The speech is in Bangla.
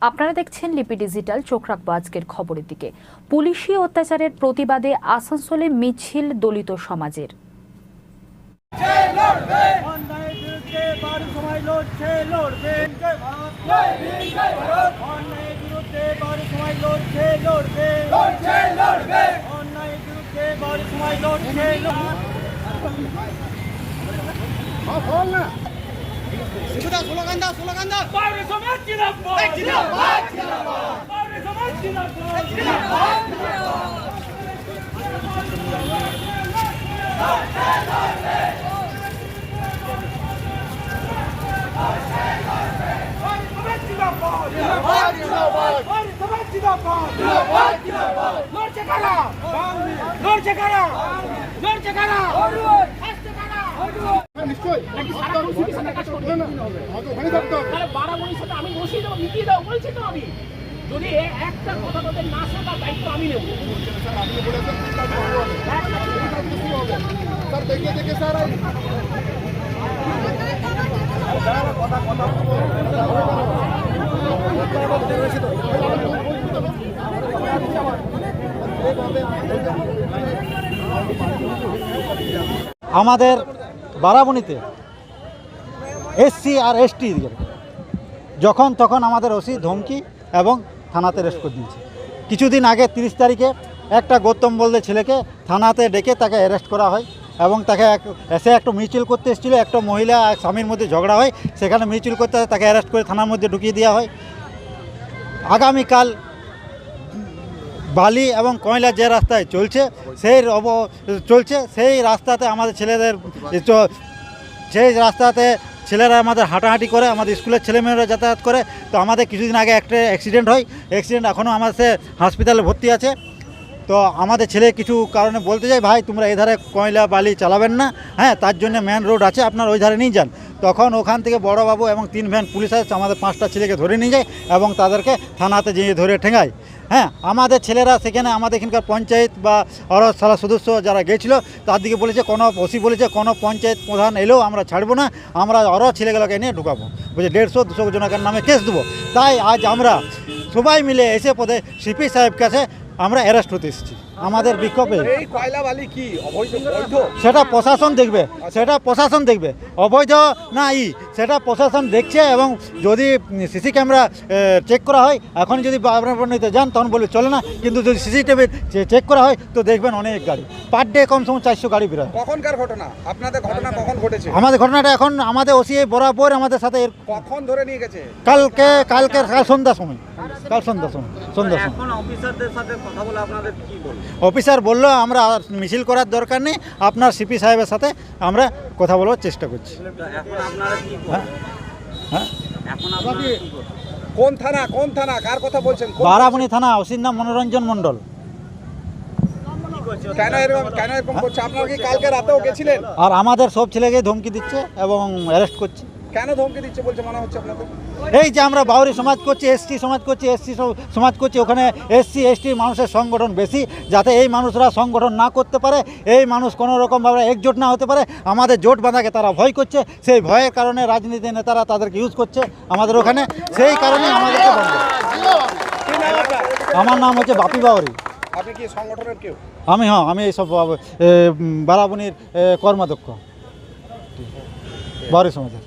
আপনারা দেখছেন লিপি ডিজিটাল। চোখ রাখবো আজকের খবরের দিকে। পুলিশি অত্যাচারের প্রতিবাদে আসানসোলে মিছিল দলিত সমাজের। স্লোগান দাও স্লোগান দাও বাউরি সমাজ জিন্দাবাদ জিন্দাবাদ জিন্দাবাদ বাউরি সমাজ জিন্দাবাদ জিন্দাবাদ আমি বসিয়ে দেবো, মিটিয়ে দাও বলছি তো। আমি যদি একটা কথা তাদের না শোনার দায়িত্ব আমি নেব। আমাদের বারাবণীতে এসসি আর এসটি যখন তখন আমাদের ওসি ধমকি এবং থানাতে অ্যারেস্ট করে দিয়েছে। কিছুদিন আগে 30 তারিখে একটা গৌতম বলতে ছেলেকে থানাতে ডেকে তাকে অ্যারেস্ট করা হয় এবং তাকে এসে একটা মিছিল করতে এসেছিলো। একটা মহিলা আর স্বামীর মধ্যে ঝগড়া হয়, সেখানে মিছিল করতে তাকে অ্যারেস্ট করে থানার মধ্যে ঢুকিয়ে দেওয়া হয়। আগামীকাল বালি এবং কয়লা যে রাস্তায় চলছে সেই রাস্তাতে আমাদের ছেলেদের সেই রাস্তাতে ছেলেরা আমাদের হাঁটাহাঁটি করে, আমাদের স্কুলের ছেলেমেয়েরা যাতায়াত করে। তো আমাদের কিছুদিন আগে একটা অ্যাক্সিডেন্ট হয়, অ্যাক্সিডেন্ট এখনও আমাদের হাসপাতালে ভর্তি আছে। তো আমাদের ছেলে কিছু কারণে বলতে চাই, ভাই তোমরা এই ধারে কয়লা বালি চালাবেন না, হ্যাঁ তার জন্য মেন রোড আছে, আপনারা ওই ধারে নিয়ে যান। তখন ওখান থেকে বড়বাবু এবং 3 ভ্যান পুলিশ আসে, আমাদের 5টা ছেলেকে ধরে নিয়ে যায় এবং তাদেরকে থানাতে যেয়ে ধরে ঠেঙায়। হ্যাঁ, আমাদের ছেলেরা সেখানে আমাদের এখানকার পঞ্চায়েত বা আরও সারা সদস্য যারা গেছিলো তার দিকে বলেছে, কোনো ওসি বলেছে কোনো পঞ্চায়েত প্রধান এলেও আমরা ছাড়বো না, আমরা আরও ছেলেগুলোকে নিয়ে ঢুকাবো, বলছে 150-200 জনের নামে কেস দেবো। তাই আজ আমরা সবাই মিলে এসে পদে সিপি সাহেব কাছে আমরা অ্যারেস্ট হতে এসেছি। আমাদের বিক্ষোভে সেটা প্রশাসন দেখবে, অবৈধ না সেটা প্রশাসন দেখছে। এবং যদি সিসি ক্যামেরা চেক করা হয়, এখন যদি বাবরাবণীতে যান তখন বলবে চলে না, কিন্তু যদি সিসিটিভি চেক করা হয় তো দেখবেন অনেক গাড়ি, পার ডে কমসে কম 400 গাড়ি বেরোয়। কখনকার ঘটনা? আপনাদের ঘটনা কখন ঘটেছে? আমাদের ঘটনাটা এখন আমাদের ওসি বরাবর আমাদের সাথে কখন ধরে নিয়ে গেছে? কাল সন্ধ্যার সময়। এখন অফিসারদের সাথে কথা বলে আপনাদের কি বলবো? অফিসার বললো আমরা মিছিল করার দরকার নেই, আপনার সিপি সাহেবের সাথে আমরা কথা বলার চেষ্টা করছি। এখন আপনারা কি হ্যাঁ, এখন আপনারা কি কোন থানা কার কথা বলছেন? বারাবণী থানা, ওসির নাম মনোরঞ্জন মণ্ডল। কেন এরকম করছে? আপনারা কি কালকে রাতেও গেছিলেন? আর আমাদের সব ছেলেকে ধমকি দিচ্ছে এবং অ্যারেস্ট করছে। কেন ধমকি দিচ্ছে বলছে মনে হচ্ছে আপনাদের? এই যে আমরা বাউরি সমাজ করছি, এসটি সমাজ করছি, ওখানে এসসি এসটি মানুষের সংগঠন বেশি, যাতে এই মানুষরা সংগঠন না করতে পারে, এই মানুষ কোনো রকমভাবে একজোট না হতে পারে। আমাদের জোট বাঁধাকে তারা ভয় করছে, সেই ভয়ের কারণে রাজনীতি নেতারা তাদেরকে ইউজ করছে আমাদের ওখানে, সেই কারণে আমাদেরকে বন্ধ। আমার নাম হচ্ছে বাপি বাউরি। আপনি কি সংগঠনের কেউ? আমি এইসব বারাবণীর কর্মাধ্যক্ষ বাউরি সমাজের।